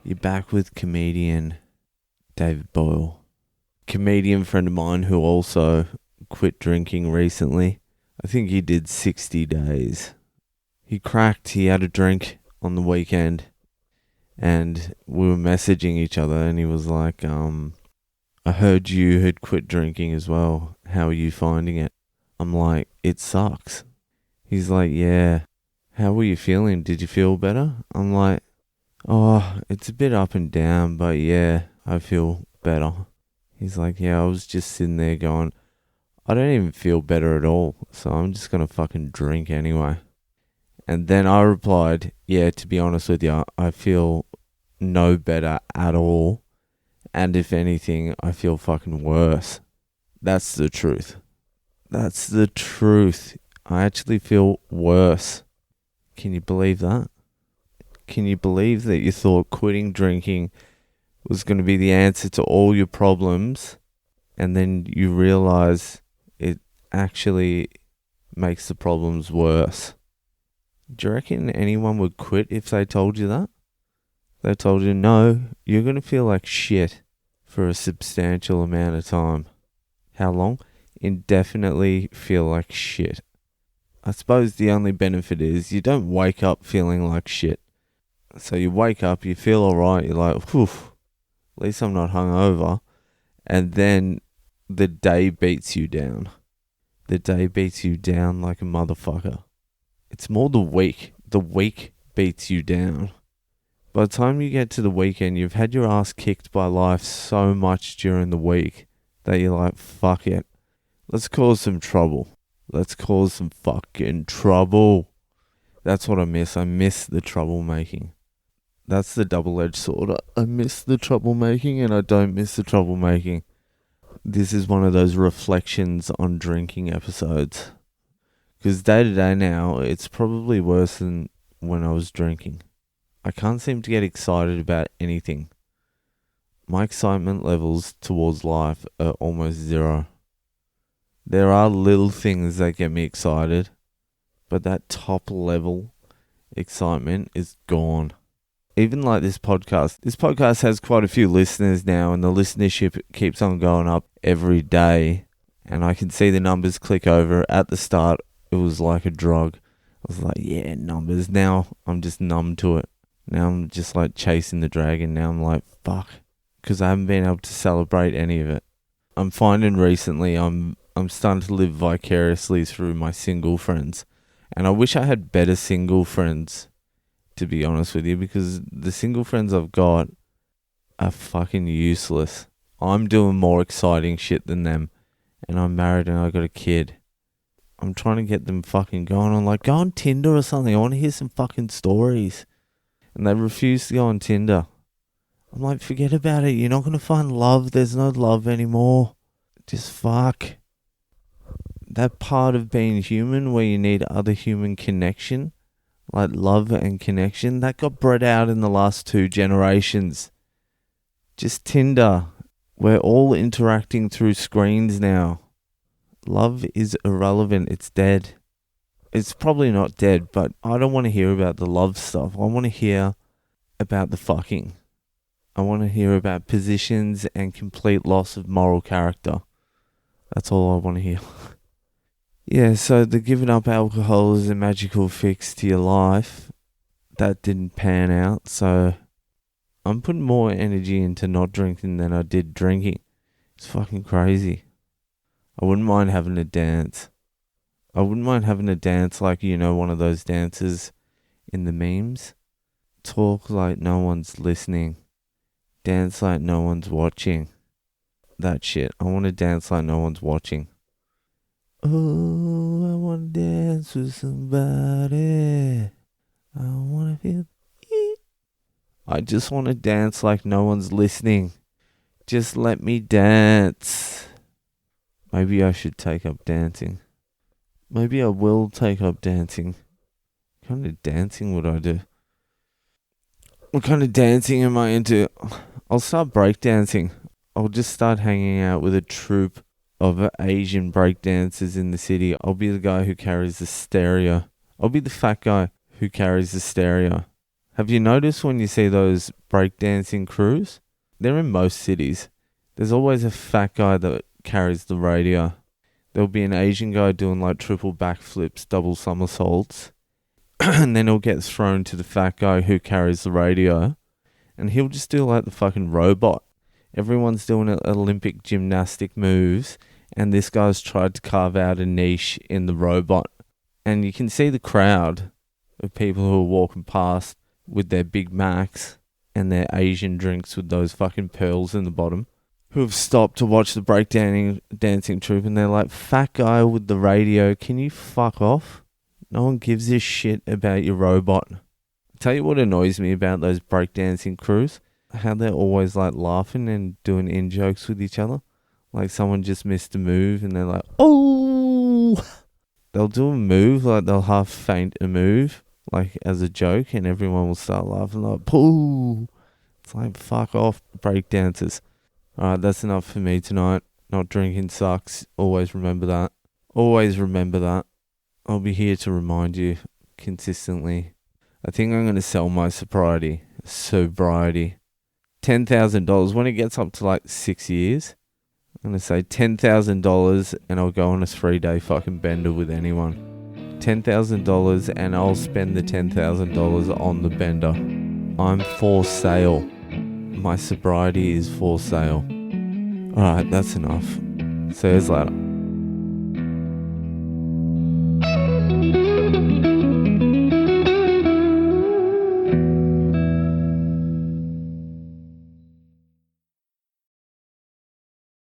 You're back with comedian David Boyle. Comedian friend of mine who also quit drinking recently. I think he did 60 days. He had a drink on the weekend and we were messaging each other and he was like, I heard you had quit drinking as well. How are you finding it? I'm like, it sucks. He's like, yeah. How were you feeling? Did you feel better? I'm like, oh, it's a bit up and down, but yeah, I feel better. He's like, yeah, I was just sitting there going, I don't even feel better at all, so I'm just gonna fucking drink anyway. And then I replied, yeah, to be honest with you, I feel no better at all. And if anything, I feel fucking worse. That's the truth. That's the truth. I actually feel worse. Can you believe that? Can you believe that you thought quitting drinking was going to be the answer to all your problems, and then you realize it actually makes the problems worse? Do you reckon anyone would quit if they told you that? They told you, no, you're going to feel like shit for a substantial amount of time. How long? Indefinitely feel like shit. I suppose the only benefit is you don't wake up feeling like shit. So you wake up, you feel alright, you're like, whew, at least I'm not hungover. And then the day beats you down. The day beats you down like a motherfucker. It's more the week. The week beats you down. By the time you get to the weekend, you've had your ass kicked by life so much during the week that you're like, fuck it. Let's cause some trouble. Let's cause some fucking trouble. That's what I miss. I miss the troublemaking. That's the double-edged sword. I miss the troublemaking and I don't miss the troublemaking. This is one of those reflections on drinking episodes. Because day to day now, it's probably worse than when I was drinking. I can't seem to get excited about anything. My excitement levels towards life are almost zero. There are little things that get me excited, but that top level excitement is gone. Even like this podcast. This podcast has quite a few listeners now, and the listenership keeps on going up every day. And I can see the numbers click over. At the start, it was like a drug. I was like, yeah, numbers. Now I'm just numb to it. Now I'm just like chasing the dragon. Now I'm like, fuck. Because I haven't been able to celebrate any of it. I'm finding recently I'm starting to live vicariously through my single friends. And I wish I had better single friends, to be honest with you, because the single friends I've got are fucking useless. I'm doing more exciting shit than them. And I'm married and I got a kid. I'm trying to get them fucking going. I'm like, go on Tinder or something. I want to hear some fucking stories. And they refuse to go on Tinder. I'm like, forget about it. You're not going to find love. There's no love anymore. Just fuck. That part of being human where you need other human connection, like love and connection, that got bred out in the last 2 generations. Just Tinder. We're all interacting through screens now. Love is irrelevant. It's dead. It's probably not dead, but I don't want to hear about the love stuff. I want to hear about the fucking. I want to hear about positions and complete loss of moral character. That's all I want to hear. Yeah, so the giving up alcohol is a magical fix to your life. That didn't pan out, so I'm putting more energy into not drinking than I did drinking. It's fucking crazy. I wouldn't mind having a dance. I wouldn't mind having a dance like, you know, one of those dances in the memes. Talk like no one's listening. Dance like no one's watching. That shit. I want to dance like no one's watching. Oh, I want to dance with somebody. I want to feel it. I just want to dance like no one's listening. Just let me dance. Maybe I should take up dancing. Maybe I will take up dancing. What kind of dancing would I do? What kind of dancing am I into? I'll start breakdancing. I'll just start hanging out with a troupe of Asian breakdancers in the city. I'll be the guy who carries the stereo. I'll be the fat guy who carries the stereo. Have you noticed when you see those breakdancing crews? They're in most cities. There's always a fat guy that carries the radio. There'll be an Asian guy doing like triple backflips, double somersaults. And then he'll get thrown to the fat guy who carries the radio. And he'll just do like the fucking robot. Everyone's doing Olympic gymnastic moves. And this guy's tried to carve out a niche in the robot. And you can see the crowd of people who are walking past with their Big Macs and their Asian drinks with those fucking pearls in the bottom, who have stopped to watch the dancing troupe, and they're like, fat guy with the radio, can you fuck off? No one gives a shit about your robot. I'll tell you what annoys me about those breakdancing crews, how they're always like laughing and doing in-jokes with each other. Like someone just missed a move and they're like, oh! They'll do a move, like they'll half feint a move, like as a joke, and everyone will start laughing like, pooh! It's like, fuck off, breakdancers. Alright, that's enough for me tonight. Not drinking sucks. Always remember that. Always remember that. I'll be here to remind you consistently. I think I'm going to sell my sobriety. $10,000. When it gets up to like 6 years, I'm going to say $10,000 and I'll go on a 3-day fucking bender with anyone. $10,000 and I'll spend the $10,000 on the bender. I'm for sale. My sobriety is for sale. Alright, that's enough. See you later.